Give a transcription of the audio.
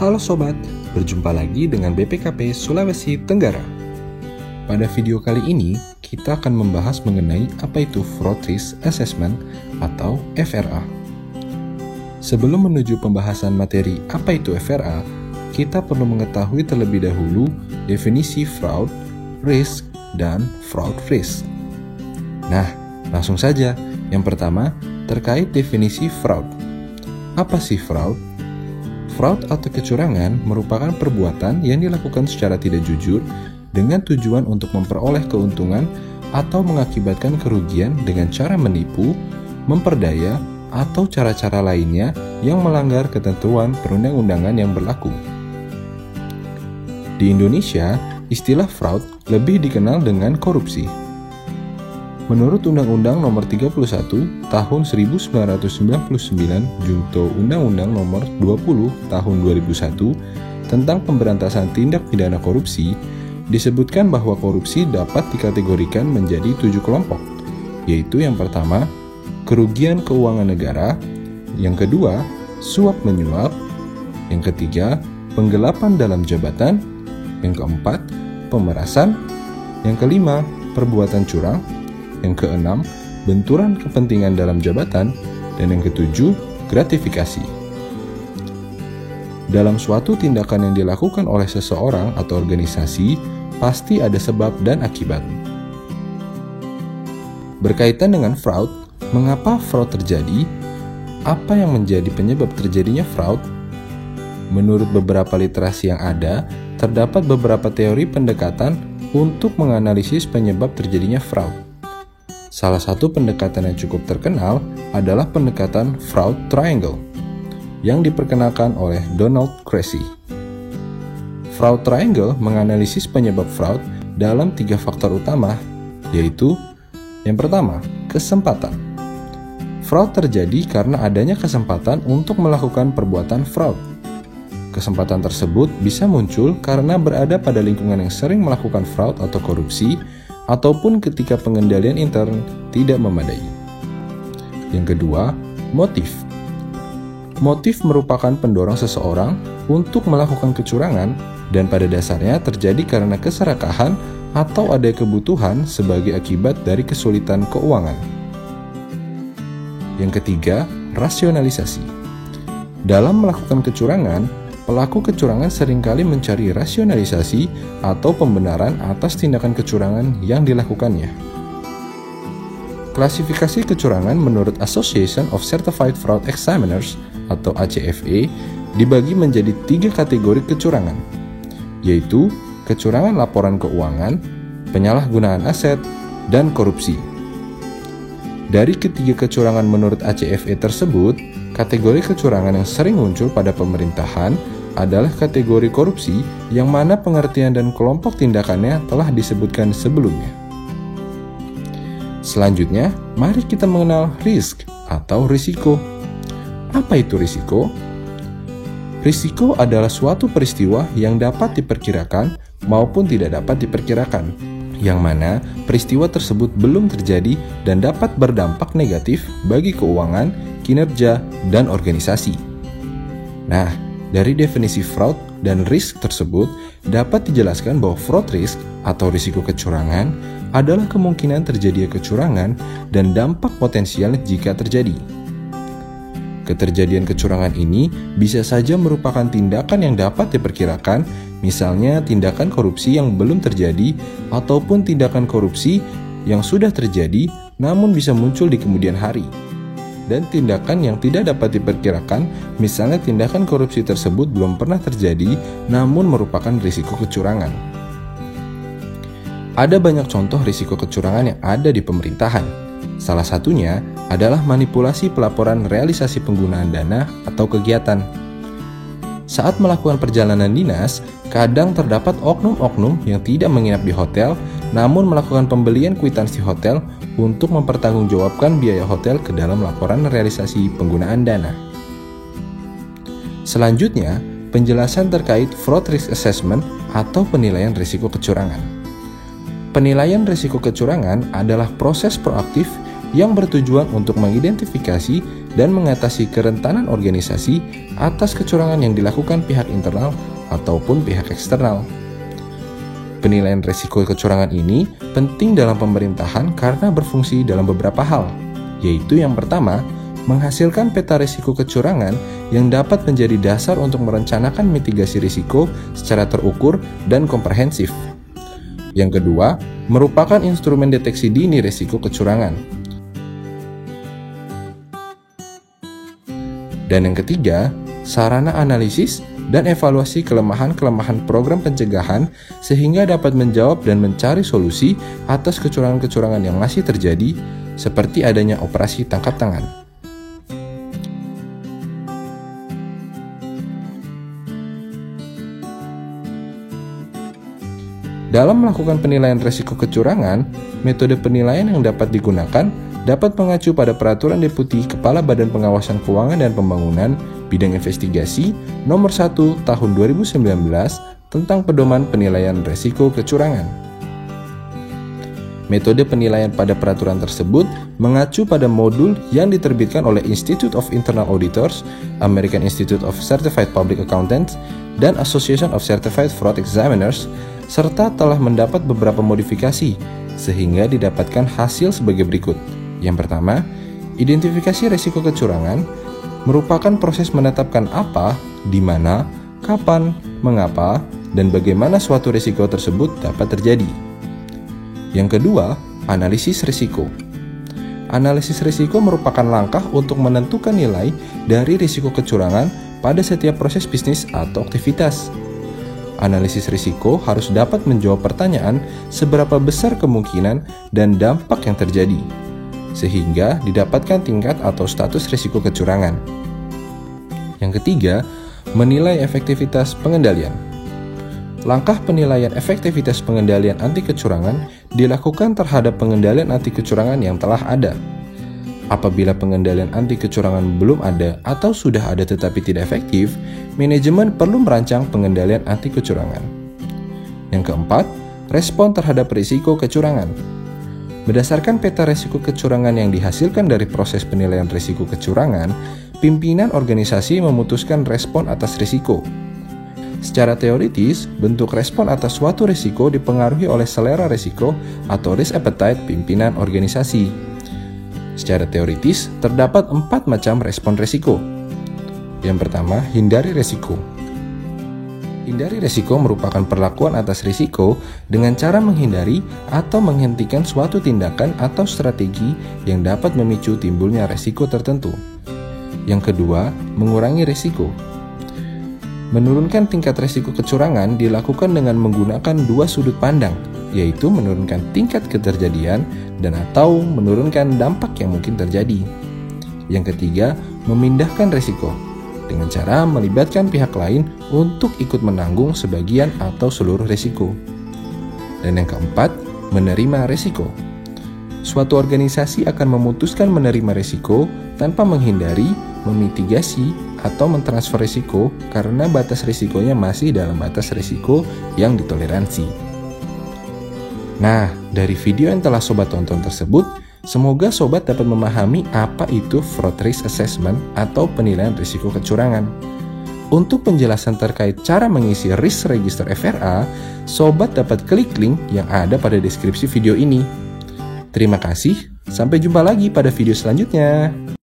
Halo sobat, berjumpa lagi dengan BPKP Sulawesi Tenggara. Pada video kali ini, kita akan membahas mengenai apa itu Fraud Risk Assessment atau FRA. Sebelum menuju pembahasan materi apa itu FRA, kita perlu mengetahui terlebih dahulu definisi fraud, risk, dan fraud risk. Nah, langsung saja. Yang pertama, terkait definisi fraud. Apa sih fraud? Fraud atau kecurangan merupakan perbuatan yang dilakukan secara tidak jujur dengan tujuan untuk memperoleh keuntungan atau mengakibatkan kerugian dengan cara menipu, memperdaya, atau cara-cara lainnya yang melanggar ketentuan perundang-undangan yang berlaku. Di Indonesia, istilah fraud lebih dikenal dengan korupsi. Menurut Undang-Undang Nomor 31 Tahun 1999 junto Undang-Undang Nomor 20 Tahun 2001 tentang pemberantasan tindak pidana korupsi, disebutkan bahwa korupsi dapat dikategorikan menjadi 7 kelompok, yaitu yang pertama, kerugian keuangan negara, yang kedua, suap-menyuap, yang ketiga, penggelapan dalam jabatan, yang keempat, pemerasan, yang kelima, perbuatan curang, yang keenam, benturan kepentingan dalam jabatan, dan yang ketujuh, gratifikasi. Dalam suatu tindakan yang dilakukan oleh seseorang atau organisasi, pasti ada sebab dan akibat. Berkaitan dengan fraud, mengapa fraud terjadi? Apa yang menjadi penyebab terjadinya fraud? Menurut beberapa literasi yang ada, terdapat beberapa teori pendekatan untuk menganalisis penyebab terjadinya fraud. Salah satu pendekatan yang cukup terkenal adalah pendekatan Fraud Triangle yang diperkenalkan oleh Donald Creasy. Fraud Triangle menganalisis penyebab fraud dalam 3 faktor utama, yaitu yang pertama, kesempatan. Fraud terjadi karena adanya kesempatan untuk melakukan perbuatan fraud. Kesempatan tersebut bisa muncul karena berada pada lingkungan yang sering melakukan fraud atau korupsi, ataupun ketika pengendalian intern tidak memadai. Yang kedua, motif. Motif merupakan pendorong seseorang untuk melakukan kecurangan dan pada dasarnya terjadi karena keserakahan atau ada kebutuhan sebagai akibat dari kesulitan keuangan. Yang ketiga, rasionalisasi. Dalam melakukan kecurangan, pelaku kecurangan seringkali mencari rasionalisasi atau pembenaran atas tindakan kecurangan yang dilakukannya. Klasifikasi kecurangan menurut Association of Certified Fraud Examiners atau ACFE dibagi menjadi 3 kategori kecurangan, yaitu kecurangan laporan keuangan, penyalahgunaan aset, dan korupsi. Dari ketiga kecurangan menurut ACFE tersebut, kategori kecurangan yang sering muncul pada pemerintahan adalah kategori korupsi yang mana pengertian dan kelompok tindakannya telah disebutkan sebelumnya. Selanjutnya, mari kita mengenal risk atau risiko. Apa itu risiko? Risiko adalah suatu peristiwa yang dapat diperkirakan maupun tidak dapat diperkirakan, yang mana peristiwa tersebut belum terjadi dan dapat berdampak negatif bagi keuangan, kinerja, dan organisasi. Nah, dari definisi fraud dan risk tersebut dapat dijelaskan bahwa fraud risk atau risiko kecurangan adalah kemungkinan terjadinya kecurangan dan dampak potensial jika terjadi. Keterjadian kecurangan ini bisa saja merupakan tindakan yang dapat diperkirakan, misalnya tindakan korupsi yang belum terjadi ataupun tindakan korupsi yang sudah terjadi namun bisa muncul di kemudian hari. Dan tindakan yang tidak dapat diperkirakan, misalnya tindakan korupsi tersebut belum pernah terjadi namun merupakan risiko kecurangan. Ada banyak contoh risiko kecurangan yang ada di pemerintahan. Salah satunya adalah manipulasi pelaporan realisasi penggunaan dana atau kegiatan. Saat melakukan perjalanan dinas, kadang terdapat oknum-oknum yang tidak menginap di hotel namun melakukan pembelian kwitansi hotel untuk mempertanggungjawabkan biaya hotel ke dalam laporan realisasi penggunaan dana. Selanjutnya, penjelasan terkait Fraud Risk Assessment atau penilaian risiko kecurangan. Penilaian risiko kecurangan adalah proses proaktif yang bertujuan untuk mengidentifikasi dan mengatasi kerentanan organisasi atas kecurangan yang dilakukan pihak internal ataupun pihak eksternal. Penilaian risiko kecurangan ini penting dalam pemerintahan karena berfungsi dalam beberapa hal, yaitu yang pertama, menghasilkan peta risiko kecurangan yang dapat menjadi dasar untuk merencanakan mitigasi risiko secara terukur dan komprehensif. Yang kedua, merupakan instrumen deteksi dini risiko kecurangan. Dan yang ketiga, sarana analisis dan evaluasi kelemahan-kelemahan program pencegahan sehingga dapat menjawab dan mencari solusi atas kecurangan-kecurangan yang masih terjadi, seperti adanya operasi tangkap tangan. Dalam melakukan penilaian risiko kecurangan, metode penilaian yang dapat digunakan dapat mengacu pada Peraturan Deputi Kepala Badan Pengawasan Keuangan dan Pembangunan Bidang Investigasi Nomor 1 Tahun 2019 tentang Pedoman Penilaian Risiko Kecurangan. Metode penilaian pada peraturan tersebut mengacu pada modul yang diterbitkan oleh Institute of Internal Auditors, American Institute of Certified Public Accountants, dan Association of Certified Fraud Examiners, serta telah mendapat beberapa modifikasi sehingga didapatkan hasil sebagai berikut. Yang pertama, identifikasi risiko kecurangan merupakan proses menetapkan apa, di mana, kapan, mengapa, dan bagaimana suatu risiko tersebut dapat terjadi. Yang kedua, analisis risiko. Analisis risiko merupakan langkah untuk menentukan nilai dari risiko kecurangan pada setiap proses bisnis atau aktivitas. Analisis risiko harus dapat menjawab pertanyaan seberapa besar kemungkinan dan dampak yang terjadi, sehingga didapatkan tingkat atau status risiko kecurangan. Yang ketiga, menilai efektivitas pengendalian. Langkah penilaian efektivitas pengendalian anti kecurangan dilakukan terhadap pengendalian anti kecurangan yang telah ada. Apabila pengendalian anti kecurangan belum ada atau sudah ada tetapi tidak efektif, manajemen perlu merancang pengendalian anti kecurangan. Yang keempat, respon terhadap risiko kecurangan. Berdasarkan peta risiko kecurangan yang dihasilkan dari proses penilaian risiko kecurangan, pimpinan organisasi memutuskan respon atas risiko. Secara teoritis, bentuk respon atas suatu risiko dipengaruhi oleh selera risiko atau risk appetite pimpinan organisasi. Secara teoritis, terdapat 4 macam respon risiko. Yang pertama, hindari risiko. Hindari risiko merupakan perlakuan atas risiko dengan cara menghindari atau menghentikan suatu tindakan atau strategi yang dapat memicu timbulnya risiko tertentu. Yang kedua, mengurangi risiko. Menurunkan tingkat risiko kecurangan dilakukan dengan menggunakan 2 sudut pandang, yaitu menurunkan tingkat keterjadian dan atau menurunkan dampak yang mungkin terjadi. Yang ketiga, memindahkan risiko dengan cara melibatkan pihak lain untuk ikut menanggung sebagian atau seluruh risiko. Dan yang keempat, menerima risiko. Suatu organisasi akan memutuskan menerima risiko tanpa menghindari, memitigasi, atau mentransfer risiko karena batas risikonya masih dalam batas risiko yang ditoleransi. Nah, dari video yang telah Sobat tonton tersebut, semoga Sobat dapat memahami apa itu Fraud Risk Assessment atau penilaian risiko kecurangan. Untuk penjelasan terkait cara mengisi Risk Register FRA, Sobat dapat klik link yang ada pada deskripsi video ini. Terima kasih, sampai jumpa lagi pada video selanjutnya.